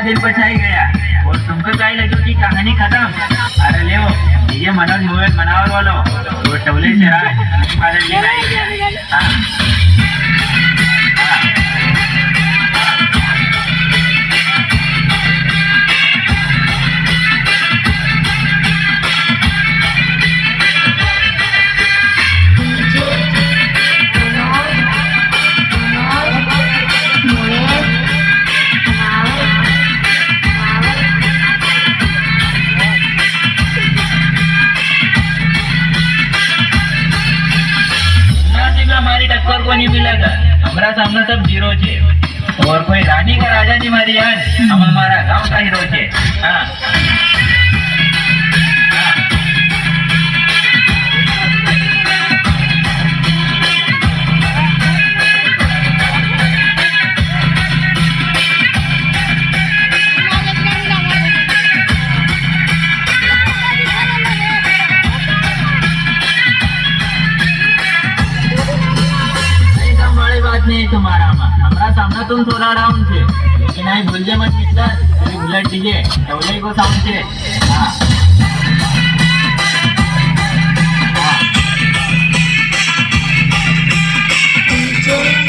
दिन बचाई गया और तुमको काय लगी कि कहानी खत्म। अरे ले ये मनोज मोहन मनावर वालो वो टवले से राज मारे ले आई गया। हमारी टक्कर को नहीं मिलेगा, हमारा सामने सब जीरो छे और कोई रानी का राजा नहीं मारी यार, हम हमारा गांव का हीरो छे। हाँ नहीं तुम्हारा हमारा सामना तुम थोड़ा राउंड छे लेकिन आई भूल जे मत मित्र तेरी बुलेट डीजे टवले को साउंड छे। हां DJ